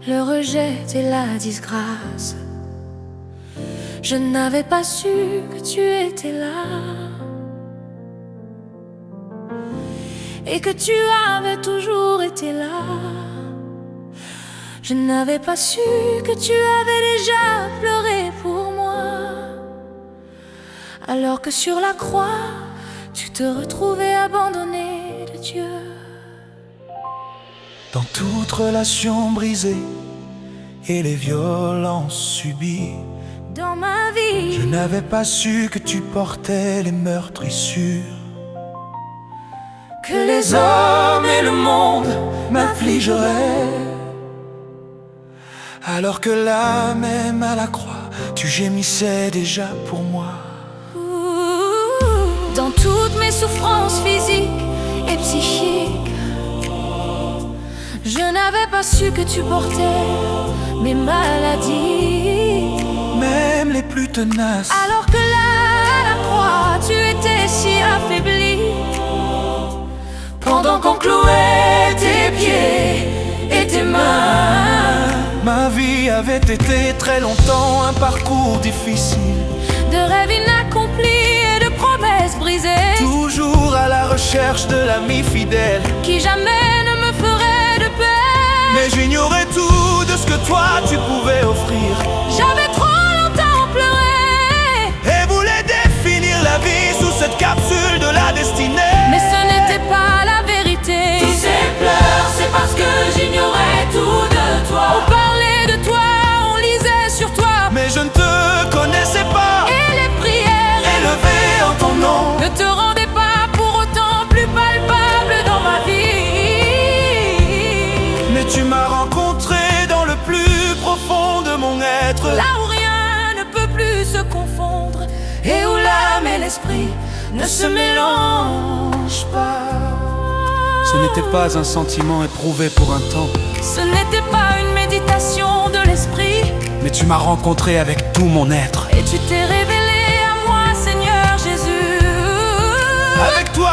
le rejet et la disgrâce. Je n'avais pas su que tu étais là et que tu avais toujours été là. Je n'avais pas su que tu avais déjà pleuré pour moi, alors que sur la croix, tu te retrouvais abandonné de Dieu. Dans toute relation brisée et les violences subies, dans ma vie, je n'avais pas su que tu portais les meurtrissures, que les hommes et le monde m'affligeraient, alors que là même à la croix, tu gémissais déjà pour moi. Dans toutes mes souffrances physiques et psychiques, je n'avais pas su que tu portais mes maladies, même les plus tenaces. alors que là à la croix, tu étais si affaibli, pendant qu'on clouait tes pieds et tes mains. Ma vie avait été très longtemps un parcours difficile, de rêves inaccomplis et de promesses brisées, toujours à la recherche de l'ami fidèle qui jamais ne me ferait de peine. Mais j'ignorais tout de ce que toi tu pouvais offrir. J'avais trop longtemps pleuré et voulais définir la vie sous cette capsule de la destinée. Mais ce n'était pas la vérité. Tous ces pleurs, c'est parce que j'ignorais tout de toi. On parlait de toi, on lisait sur toi, mais je ne te connaissais pas. et les prières élevées en ton nom ne te rendaient pas pour autant plus palpable dans ma vie. Mais tu m'as rencontré dans le plus profond de mon être, Là où rien ne peut plus se confondre, et où l'âme et l'esprit ne se mélangent pas. Ce n'était pas un sentiment éprouvé pour un temps, Ce n'était pas une méditation de l'esprit, mais tu m'as rencontré avec tout mon être. et tu t'es révélé à moi, Seigneur Jésus. Avec toi